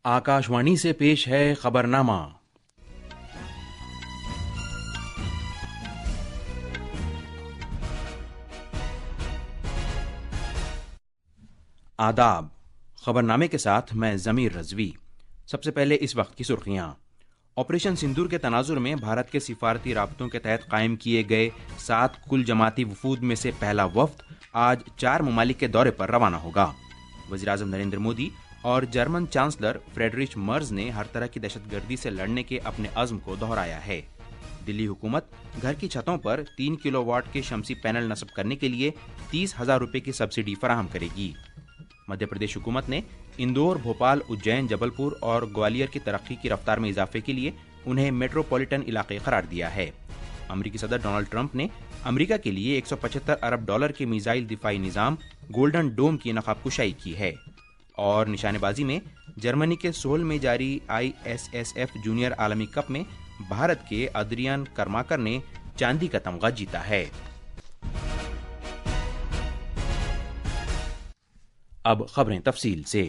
आकाशवाणी से पेश है खबरनामा। आदाब। खबरनामे के साथ मैं जमीर रजवी। सबसे पहले इस वक्त की सुर्खियां। ऑपरेशन सिंदूर के तनाजुर में भारत के सिफारती राब्तों के तहत कायम किए गए 7 कुल जमाती वफूद में से पहला वफ्द आज 4 ममालिक के दौरे पर रवाना होगा। वज़ीर-ए-आज़म नरेंद्र मोदी और जर्मन चांसलर फ्रेडरिश मर्ज ने हर तरह की दहशतगर्दी से लड़ने के अपने अज़्म को दोहराया है। दिल्ली हुकूमत घर की छतों पर 3 किलोवाट के शमसी पैनल नस्ब करने के लिए 30,000 रुपये की सब्सिडी फराहम करेगी। मध्य प्रदेश हुकूमत ने इंदौर, भोपाल, उज्जैन, जबलपुर और ग्वालियर की तरक्की की रफ्तार में इजाफे के लिए उन्हें मेट्रोपॉलिटन इलाके करार दिया है। अमरीकी सदर डोनाल्ड ट्रंप ने अमरीका के लिए $175 अरब के मिसाइल दिफाई निज़ाम गोल्डन डोम की नकाबकुशाई की है। और निशानेबाजी में जर्मनी के सोल में जारी ISSF जूनियर आलमी कप में भारत के अद्रियान कर्माकर ने चांदी का तमगा जीता है। अब खबरें तफसील से।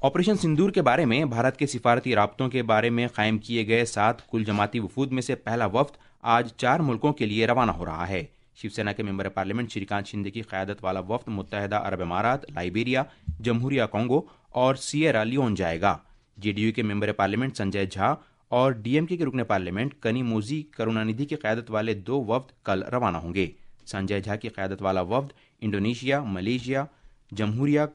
ऑपरेशन सिंदूर के बारे में भारत के सिफारती राब्तों के बारे में कायम किए गए 7 कुल जमाती वफूद में से पहला वफ्द आज 4 मुल्कों के लिए रवाना हो रहा है। शिवसेना के मेंबर पार्लियामेंट श्रीकांत शिंदे की क़यादत वाला वफ्द मुत्तहिदा अरब अमारात, लाइबेरिया, जमहूरिया कांगो और सिएरा लियोन जाएगा। जेडीयू के मेंबर पार्लियामेंट संजय झा और डीएमके के रुकने पार्लियामेंट कनिमोझी करुणानिधि की क़यादत वाले 2 वफ्द कल रवाना होंगे। संजय झा की क़यादत वाला वफ्द इंडोनेशिया, मलेशिया, जमहूरिया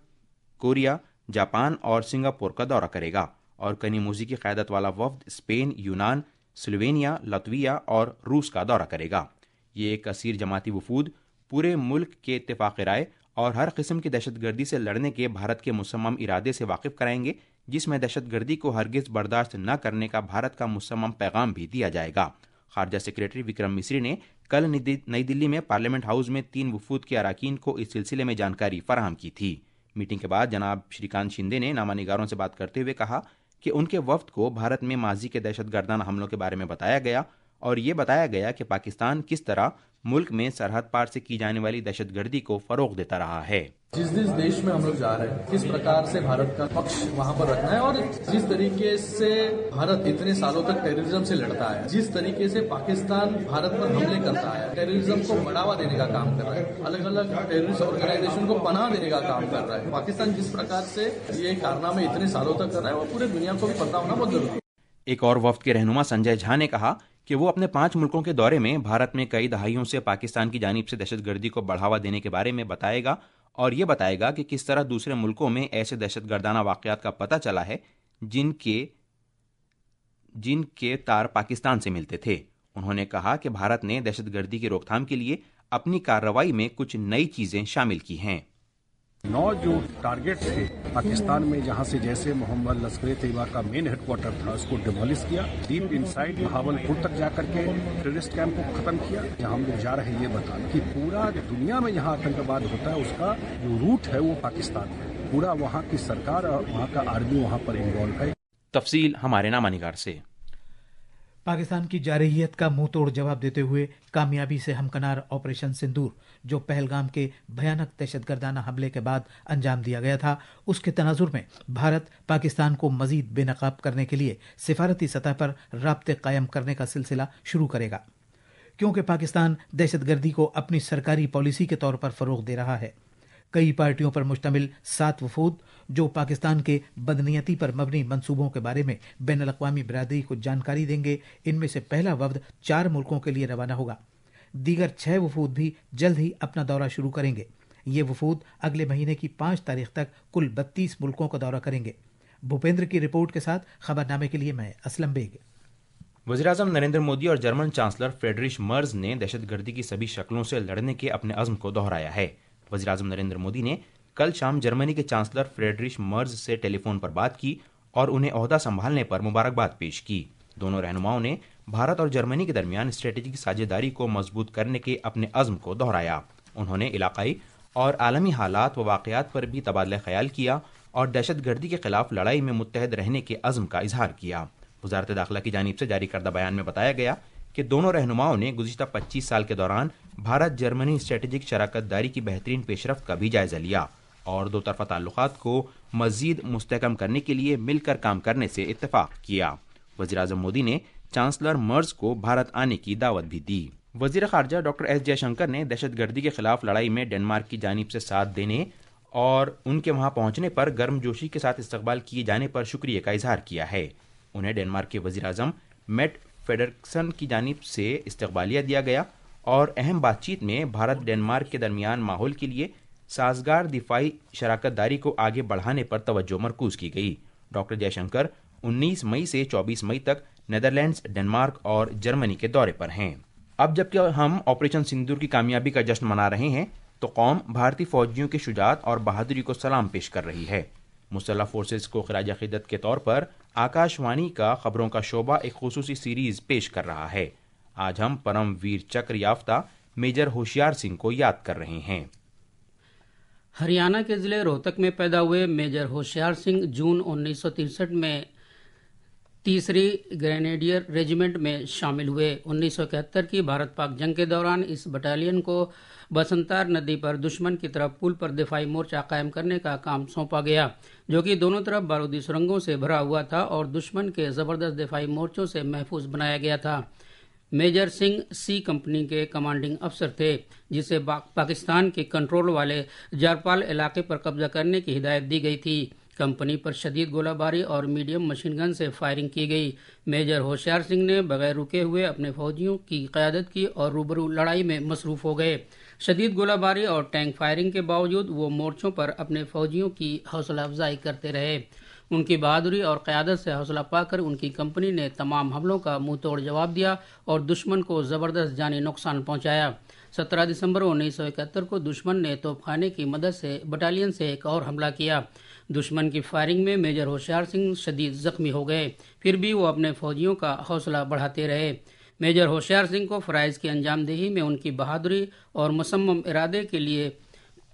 कोरिया, जापान और सिंगापुर का दौरा करेगा और कनिमोझी की क़यादत वाला वफ्द स्पेन, यूनान, स्लोवेनिया, लतविया और रूस का दौरा करेगा। ये एक कसीर जमाती वफूद पूरे मुल्क के इत्तेफाक राय और हर किस्म की दहशतगर्दी से लड़ने के भारत के मुसम्मम इरादे से वाकिफ कराएंगे, जिसमें दहशतगर्दी को हरगिज बर्दाश्त न करने का भारत का मुसम्मम पैगाम भी दिया जाएगा। खारजा सेक्रेटरी विक्रम मिस्री ने कल नई दिल्ली में पार्लियामेंट हाउस में 3 वफूद के अराकीन को इस सिलसिले में जानकारी फराहम की थी। मीटिंग के बाद जनाब श्रीकांत शिंदे ने नामा निगारों से बात करते हुए कहा कि उनके वफ्द को भारत में माजी के दहशतगर्दाना हमलों के बारे में बताया गया और ये बताया गया कि पाकिस्तान किस तरह मुल्क में सरहद पार से की जाने वाली दहशतगर्दी को फरोग देता रहा है। जिस देश में हम लोग जा रहे हैं, किस प्रकार से भारत का पक्ष वहां पर रखना है और जिस तरीके से भारत इतने सालों तक टेररिज्म से लड़ता है, जिस तरीके से पाकिस्तान भारत पर हमले करता है, टेररिज्म को बढ़ावा देने का काम कर रहा है, अलग अलग टेररिस्ट ऑर्गेनाइजेशन को पनाह देने का काम कर रहा है, पाकिस्तान जिस प्रकार से ये कारनामे इतने सालों तक कर रहा है वो पूरे दुनिया को भी पता होना बहुत जरूरी है। एक और वफ्द के रहनुमा संजय झा ने कहा कि वो अपने 5 मुल्कों के दौरे में भारत में कई दहाइयों से पाकिस्तान की जानिब से दहशतगर्दी को बढ़ावा देने के बारे में बताएगा और ये बताएगा कि किस तरह दूसरे मुल्कों में ऐसे दहशतगर्दाना वाक़यात का पता चला है जिनके तार पाकिस्तान से मिलते थे। उन्होंने कहा कि भारत ने दहशतगर्दी की रोकथाम के लिए अपनी कार्रवाई में कुछ नई चीज़ें शामिल की हैं। 9 जो टारगेट थे पाकिस्तान में, जहां से जैसे मोहम्मद लश्कर तैयबा का मेन हेडक्वार्टर था, उसको डिमोलिश किया, डीप इनसाइड भावलपुर तक जाकर के टेररिस्ट कैंप को खत्म किया। जहां हम लोग जा रहे हैं ये बताना कि पूरा दुनिया में जहां आतंकवाद होता है उसका जो रूट है वो पाकिस्तान है। पूरा वहां की सरकार और वहां का आर्मी वहां पर इन्वॉल्व है। तफसील हमारे नामा निगार से। पाकिस्तान की जारहियत का मुंह तोड़ जवाब देते हुए कामयाबी से हमकनार ऑपरेशन सिंदूर, जो पहलगाम के भयानक दहशतगर्दाना हमले के बाद अंजाम दिया गया था, उसके तनाजुर में भारत पाकिस्तान को मजीद बेनकाब करने के लिए सिफारती सतह पर राब्ते कायम करने का सिलसिला शुरू करेगा, क्योंकि पाकिस्तान दहशतगर्दी को अपनी सरकारी पॉलिसी के तौर पर फरोग दे रहा है। कई पार्टियों पर मुश्तमिल 7 वफूद जो पाकिस्तान के बदनीयती पर मबनी मंसूबों के बारे में बैनुल अक़वामी बिरादरी को जानकारी देंगे। इनमें से पहला वफ्द 4 मुल्कों के लिए रवाना होगा। दीगर 6 वफूद भी जल्द ही अपना दौरा शुरू करेंगे। ये वफूद अगले महीने की 5 तारीख तक कुल 32 मुल्कों का दौरा करेंगे। भूपेंद्र की रिपोर्ट के साथ खबरनामे के लिए मैं असलम बेग। वज़ीर-ए-आज़म नरेंद्र मोदी और जर्मन चांसलर फ्रेडरिश मर्ज ने दहशतगर्दी की सभी शक्लों से लड़ने के अपने अज़्म को दोहराया है। वज़ीर-ए-आज़म नरेंद्र मोदी ने कल शाम जर्मनी के चांसलर फ्रेडरिश मर्ज से टेलीफोन पर बात की और उन्हें ओहदा संभालने पर मुबारकबाद पेश की। दोनों रहनुमाओं ने भारत और जर्मनी के दरमियान स्ट्रेटेजिक साझेदारी को मजबूत करने के अपने अज़्म को दोहराया। उन्होंने इलाकाई और आलमी हालात व वाक़यात पर भी तबादला ख्याल किया और दहशतगर्दी के खिलाफ लड़ाई में मुत्तहद रहने के अज़्म का इजहार किया। वज़ारत दाखिला की जानिब से जारी करदा बयान में बताया गया कि दोनों रहनुमाओं ने गुज़िश्ता 25 साल के दौरान भारत जर्मनी स्ट्रेटेजिक शराकत दारी की बेहतरीन पेशरफ्त का भी जायजा लिया اور دو طرفہ تعلقات کو مزید مستحکم کرنے کے لیے مل کر کام کرنے سے اتفاق کیا۔ وزیراعظم مودی نے چانسلر مرز کو بھارت آنے کی دعوت بھی دی۔ وزیر خارجہ ڈاکٹر ایس جے شنکر نے دہشت گردی کے خلاف لڑائی میں ڈنمارک کی جانب سے ساتھ دینے اور ان کے وہاں پہنچنے پر گرم جوشی کے ساتھ استقبال کیے جانے پر شکریہ کا اظہار کیا ہے۔ انہیں ڈنمارک کے وزیر اعظم میٹ فیڈرکسن کی جانب سے استقبالیہ دیا گیا اور اہم بات چیت میں بھارت ڈنمارک کے درمیان ماحول کے لیے سازگار دفاعی شراکت داری کو آگے بڑھانے پر توجہ مرکوز کی گئی۔ ڈاکٹر جے شنکر 19 مئی سے 24 مئی تک نیدرلینڈز، ڈنمارک اور جرمنی کے دورے پر ہیں۔ اب جبکہ ہم آپریشن سندور کی کامیابی کا جشن منا رہے ہیں تو قوم بھارتی فوجیوں کی شجاعت اور بہادری کو سلام پیش کر رہی ہے۔ مسلح فورسز کو خراج عقیدت کے طور پر آکاش وانی کا خبروں کا شعبہ ایک خصوصی سیریز پیش کر رہا ہے۔ آج ہم پرم ویر چکر یافتہ میجر ہوشیار سنگھ کو یاد کر رہے ہیں۔ ہریانہ کے ضلع روہتک میں پیدا ہوئے میجر ہوشیار سنگھ جون 1963 میں 3ری گرینیڈیر ریجیمنٹ میں شامل ہوئے۔ 1971 کی بھارت پاک جنگ کے دوران اس بٹالین کو بسنتار ندی پر دشمن کی طرف پل پر دفاعی مورچہ قائم کرنے کا کام سونپا گیا، جو کہ دونوں طرف بارودی سرنگوں سے بھرا ہوا تھا اور دشمن کے زبردست دفاعی مورچوں سے محفوظ بنایا گیا تھا۔ میجر سنگھ سی کمپنی کے کمانڈنگ افسر تھے، جسے پاکستان کے کنٹرول والے جارپال علاقے پر قبضہ کرنے کی ہدایت دی گئی تھی۔ کمپنی پر شدید گولہ باری اور میڈیم مشین گن سے فائرنگ کی گئی۔ میجر ہوشیار سنگھ نے بغیر رکے ہوئے اپنے فوجیوں کی قیادت کی اور روبرو لڑائی میں مصروف ہو گئے۔ شدید گولہ باری اور ٹینک فائرنگ کے باوجود وہ مورچوں پر اپنے فوجیوں کی حوصلہ افزائی کرتے رہے۔ ان کی بہادری اور قیادت سے حوصلہ پا کر ان کی کمپنی نے تمام حملوں کا منہ توڑ جواب دیا اور دشمن کو زبردست جانی نقصان پہنچایا۔ 17 دسمبر 1971 کو دشمن نے توپ خانے کی مدد سے بٹالین سے ایک اور حملہ کیا۔ دشمن کی فائرنگ میں میجر ہوشیار سنگھ شدید زخمی ہو گئے، پھر بھی وہ اپنے فوجیوں کا حوصلہ بڑھاتے رہے۔ میجر ہوشیار سنگھ کو فرائض کی انجام دہی میں ان کی بہادری اور مصمم ارادے کے لیے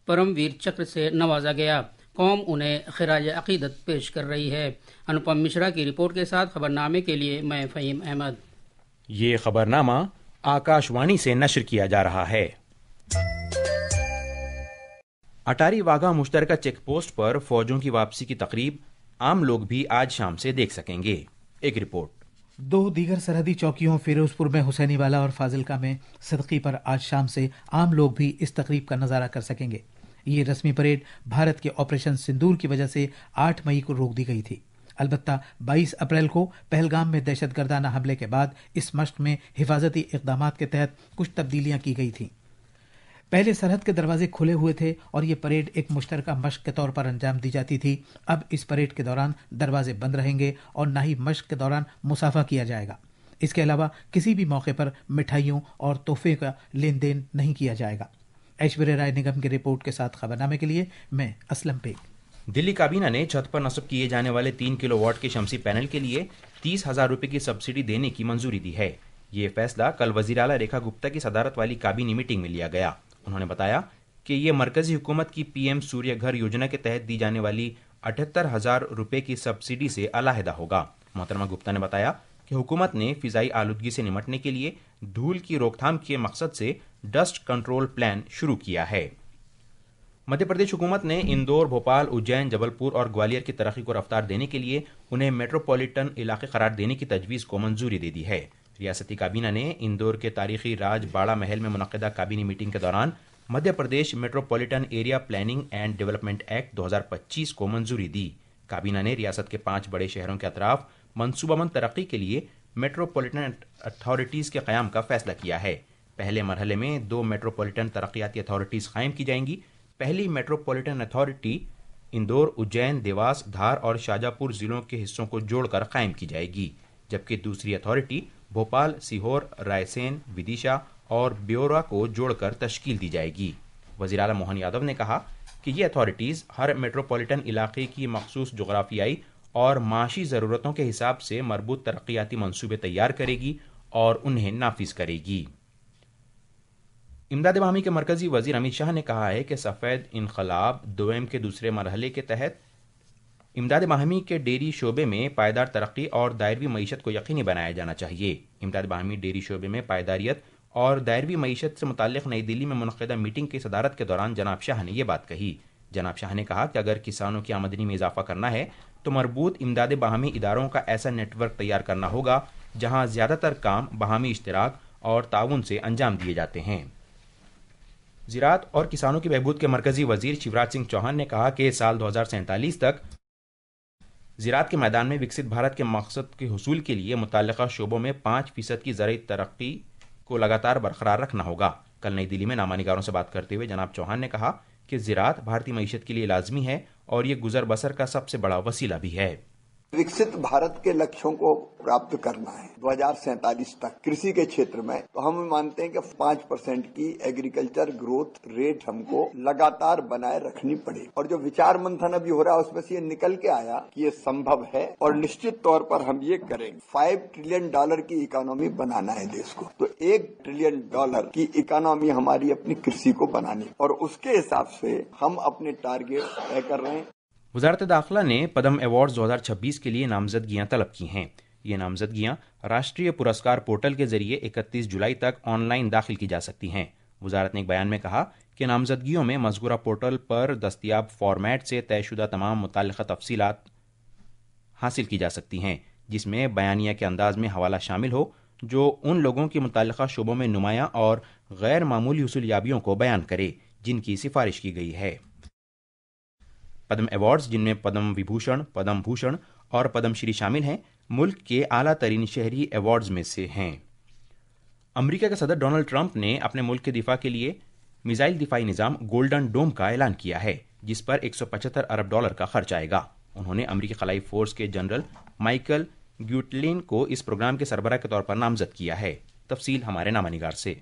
پرم ویر چکر سے نوازا گیا۔ قوم انہیں خراج عقیدت پیش کر رہی ہے۔ انوپم مشرا کی رپورٹ کے ساتھ خبرنامے کے لیے میں فہیم احمد۔ یہ خبرنامہ آکاش وانی سے نشر کیا جا رہا ہے۔ اٹاری واگھا مشترکہ چیک پوسٹ پر فوجوں کی واپسی کی تقریب عام لوگ بھی آج شام سے دیکھ سکیں گے۔ ایک رپورٹ۔ 2 دیگر سرحدی چوکیوں فیروز پور میں حسینی والا اور فاضلکا میں صدقی پر آج شام سے عام لوگ بھی اس تقریب کا نظارہ کر سکیں گے۔ یہ رسمی پریڈ بھارت کے آپریشن سندور کی وجہ سے 8 مئی کو روک دی گئی تھی۔ البتہ 22 اپریل کو پہلگام میں دہشت گردانہ حملے کے بعد اس مشق میں حفاظتی اقدامات کے تحت کچھ تبدیلیاں کی گئی تھیں۔ پہلے سرحد کے دروازے کھلے ہوئے تھے اور یہ پریڈ ایک مشترکہ مشق کے طور پر انجام دی جاتی تھی۔ اب اس پریڈ کے دوران دروازے بند رہیں گے اور نہ ہی مشق کے دوران مصافحہ کیا جائے گا۔ اس کے علاوہ کسی بھی موقع پر مٹھائیوں اور تحفے کا لین دین نہیں کیا جائے گا۔ ایشوریہ رائے نگم کی رپورٹ کے ساتھ خبرنامے کے لیے میں اسلم بیگ۔ دلی کابینہ نے چھت پر نصب کیے جانے والے 3 کلو واٹ کے شمسی پینل کے لیے 30,000 روپے کی سبسڈی دینے کی منظوری دی ہے۔ یہ فیصلہ کل وزیر اعلیٰ ریکھا گپتا کی صدارت والی کابینی میٹنگ میں لیا گیا۔ انہوں نے بتایا کہ یہ مرکزی حکومت کی پی ایم سوریہ گھر یوجنا کے تحت دی جانے والی 78,000 روپے کی سبسڈی سے علیحدہ ہوگا۔ محترمہ گپتا نے بتایا کہ حکومت نے فضائی آلودگی سے نمٹنے کے لیے دھول کی روک تھام کے مقصد سے ڈسٹ کنٹرول پلان شروع کیا ہے۔ مدھیہ پردیش حکومت نے اندور، بھوپال، اجین، جبل پور اور گوالیر کی ترقی کو رفتار دینے کے لیے انہیں میٹروپولیٹن علاقے قرار دینے کی تجویز کو منظوری دے دی ہے۔ ریاستی کابینہ نے اندور کے تاریخی راج باڑہ محل میں منعقدہ کابینی میٹنگ کے دوران Madhya Pradesh metropolitan area planning and development act 2025 کو منظوری دی۔ کابینہ نے ریاست کے 5 بڑے شہروں کے اطراف منصوبہ بند ترقی کے لیے میٹروپولیٹن اتھارٹیز کے قیام کا فیصلہ کیا ہے۔ پہلے مرحلے میں 2 میٹروپولیٹن ترقیاتی اتھارٹیز قائم کی جائیں گی۔ پہلی میٹروپولیٹن اتھارٹی اندور، اجین، دیواس، دھار اور شاہجہاں پور ضلعوں کے حصوں کو جوڑ کر قائم کی جائے گی، جبکہ دوسری اتھارٹی بھوپال، سیہور، رائے سین، ودیشا اور بیورا کو جوڑ کر تشکیل دی جائے گی۔ وزیر اعلیٰ موہن یادو نے کہا کہ یہ اتھارٹیز ہر میٹروپولیٹن علاقے کی مخصوص جغرافیائی اور معاشی ضرورتوں کے حساب سے مربوط ترقیاتی منصوبے تیار کرے گی اور انہیں نافذ کرے گی۔ امداد باہمی کے مرکزی وزیر امت شاہ نے کہا ہے کہ سفید انقلاب دوئم کے دوسرے مرحلے کے تحت امداد باہمی کے ڈیری شعبے میں پائیدار ترقی اور دائروی معیشت کو یقینی بنایا جانا چاہیے۔ امداد باہمی ڈیری شعبے میں پائیداریت اور دائروی معیشت سے متعلق نئی دلی میں منعقدہ میٹنگ کی صدارت کے دوران جناب شاہ نے یہ بات کہی۔ जनाब शाह ने कहा कि अगर किसानों की आमदनी में इजाफा करना है तो मरबूत इमदाद बाहमी इदारों का ऐसा नेटवर्क तैयार करना होगा जहां ज्यादातर काम बाहमी इश्तराक और ताउन से अंजाम दिए जाते हैं। ज़राअत और किसानों की बहबूद के मरकजी वजीर शिवराज सिंह चौहान ने कहा कि साल 2047 तक ज़राअत के मैदान में विकसित भारत के मकसद के हुसूल के लिए मुतल्लिका शोबों में 5% की ज़राई तरक्की को लगातार बरकरार रखना होगा। कल नई दिल्ली में नामानिगारों से बात करते हुए जनाब चौहान ने कहा कि ज़राअत भारतीय मईशत के लिए लाजमी है और ये गुजर बसर का सबसे बड़ा वसीला भी है। विकसित भारत के लक्ष्यों को प्राप्त करना है 2047 तक कृषि के क्षेत्र में, तो हम मानते हैं कि 5% की एग्रीकल्चर ग्रोथ रेट हमको लगातार बनाए रखनी पड़ेगी। और जो विचार मंथन अभी हो रहा है उसमें से ये निकल के आया कि ये संभव है और निश्चित तौर पर हम ये करेंगे। $5 ट्रिलियन की इकोनॉमी बनाना है देश को, तो $1 ट्रिलियन की इकोनॉमी हमारी अपनी कृषि को बनानी, और उसके हिसाब से हम अपने टारगेट तय कर रहे हैं। वजारत दाखिला ने पद्म अवार्ड्स 2026 के लिए नामजदगियां तलब की हैं। ये नामजदगियां राष्ट्रीय पुरस्कार पोर्टल के जरिए 31 जुलाई तक ऑनलाइन दाखिल की जा सकती हैं। वजारत ने एक बयान में कहा कि नामजदगियों में मज़कूरा पोर्टल पर दस्तयाब फॉर्मेट से तयशुदा तमाम मुतल्लिका तफसीलात हासिल की जा सकती हैं, जिसमें बयानिया के अंदाज में हवाला शामिल हो जो उन लोगों की मुतल्लिका शोबों में नुमायां और गैर मामूली हुसूलियाबियों को बयान करे जिनकी सिफारिश की गई है। पद्म अवार्ड्स, जिनमें पद्म विभूषण, पद्म भूषण और पद्मश्री शामिल हैं, मुल्क के आला तरीन शहरी अवार्ड्स में से हैं। अमेरिका के सदर डोनाल्ड ट्रंप ने अपने मुल्क के दिफा के लिए मिसाइल दिफाई निज़ाम गोल्डन डोम का ऐलान किया है, जिस पर $175 अरब का खर्च आएगा। उन्होंने अमेरिकी खलाई फोर्स के जनरल माइकल ग्यूटलिन को इस प्रोग्राम के सरबराह के तौर पर नामजद किया है। तफसील हमारे नामानिगार से।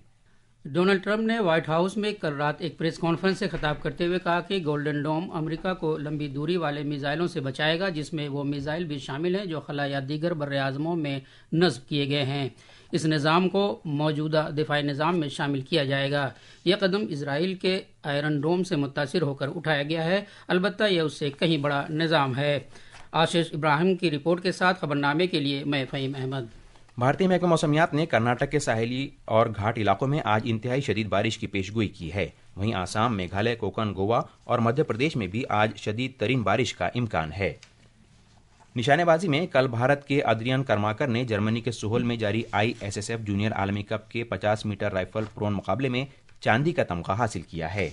डोनाल्ड ट्रंप ने व्हाइट हाउस में कल रात एक प्रेस कॉन्फ्रेंस से खिताब करते हुए कहा कि गोल्डन डोम अमेरिका को लंबी दूरी वाले मिसाइलों से बचाएगा, जिसमें वो मिसाइल भी शामिल हैं जो खला या दीगर बर्र-ए-आज़मों में नस्ब किए गए हैं। इस निज़ाम को मौजूदा दिफाई निज़ाम में शामिल किया जाएगा। यह कदम इसराइल के आयरन डोम से मुतासिर होकर उठाया गया है, अलबत्ता यह उससे कहीं बड़ा निज़ाम है। आशीष इब्राहिम की रिपोर्ट के साथ खबरनामे के लिए मैं फ़हीम अहमद। भारतीय महकमा मौसमियात ने कर्नाटक के साहिली और घाट इलाकों में आज इंतहाई शदीद बारिश की पेशगोई की है। वहीं आसाम, मेघालय, कोकण, गोवा और मध्य प्रदेश में भी आज शदीद तरीन बारिश का इम्कान है। निशानेबाजी में कल भारत के अद्रियन कर्माकर ने जर्मनी के सोहल में जारी ISSF जूनियर आलमी कप के 50 मीटर राइफल प्रोन मुकाबले में चांदी का तमगा हासिल किया है।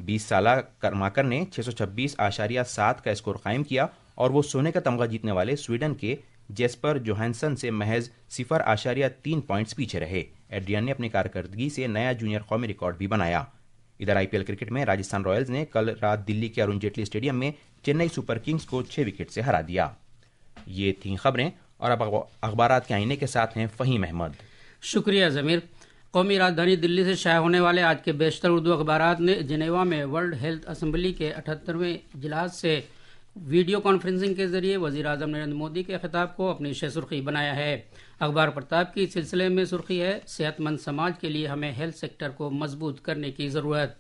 20 साला कर्माकर ने 626.7 का स्कोर कायम किया और वो सोने का तमगा जीतने वाले स्वीडन के जेस्पर जोहानसन से महज 0.3 पॉइंट्स पीछे रहे। एड्रियन ने अपनी कारकर्दगी से नया जूनियर कौमी रिकॉर्ड भी बनाया। इधर IPL क्रिकेट में राजस्थान रॉयल्स ने कल रात दिल्ली के अरुण जेटली स्टेडियम में चेन्नई सुपर किंग्स को 6 विकेट से हरा दिया। ये थीं खबरें और अब अखबारात के आईने के साथ हैं फ़हीम अहमद। शुक्रिया ज़मीर। कौमी राजधानी दिल्ली से शाया होने वाले आज के बेशतर उर्दू अखबारात ने जिनेवा में वर्ल्ड हेल्थ असम्बली के 78वें इजलास से वीडियो कॉन्फ्रेंसिंग के जरिए वज़ीर आज़म नरेंद्र मोदी के खिताब को अपनी शह सुर्खी बनाया है। अखबार प्रताप की इस सिलसिले में सुर्खी है, सेहतमंद समाज के लिए हमें हेल्थ सेक्टर को मजबूत करने की ज़रूरत।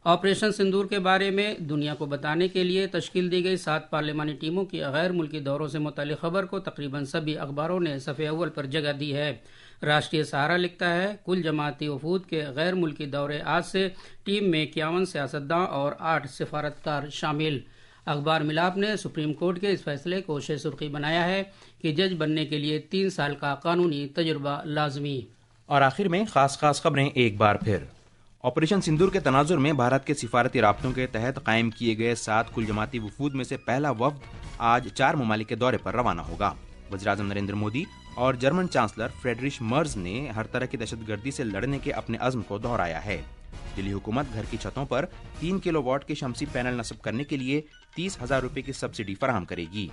ऑपरेशन सिंदूर के बारे में दुनिया को बताने के लिए तश्कील दी गई 7 पार्लिमानी टीमों की गैर मुल्की दौरों से मुताल्लिक़ खबर को तकरीबन सभी अखबारों ने सफ़े अव्वल पर जगह दी है। राष्ट्रीय सहारा लिखता है, कुल जमाती वफूद के गैर मुल्की दौरे आज से, टीम में 51 सियासतदान और 8 सिफारतकार शामिल। अखबार मिलाप ने सुप्रीम कोर्ट के इस फैसले को शह सुर्खी बनाया है कि जज बनने के लिए 3 साल का कानूनी तजुर्बा लाजमी। और आखिर में खास खबरें एक बार फिर। ऑपरेशन सिंदूर के तनाजुर में भारत के सिफारती राब्तों के तहत कायम किए गए 7 कुल जमाती वफूद में से पहला वफ्द आज 4 ममालिक के दौरे पर रवाना होगा। वज़ीर-ए-आज़म नरेंद्र मोदी और जर्मन चांसलर फ्रेडरिश मर्ज ने हर तरह की दहशतगर्दी से लड़ने के अपने अज़्म को दोहराया है। दिल्ली हुकूमत घर की छतों पर 3 किलोवाट के शमसी पैनल नस्ब करने के लिए 30,000 रुपए की सब्सिडी फराहम करेगी।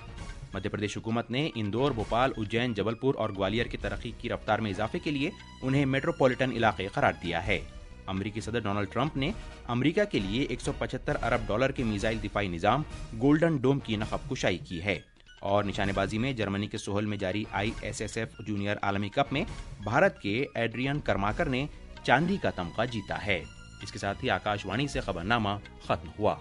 मध्य प्रदेश हुकूमत ने इंदौर, भोपाल, उज्जैन, जबलपुर और ग्वालियर की तरक्की की रफ्तार में इजाफे के लिए उन्हें मेट्रोपॉलिटन इलाके करार दिया है। अमेरिकी सदर डोनाल्ड ट्रंप ने अमेरिका के लिए $175 अरब के मिसाइल दिफाई निज़ाम गोल्डन डोम की नखब कुशाई की है। और निशानेबाजी में जर्मनी के सोहल में जारी ISSF जूनियर आलमी कप में भारत के एड्रियन कर्माकर ने चांदी का तमगा जीता है। इसके साथ ही आकाशवाणी से खबरनामा खत्म हुआ।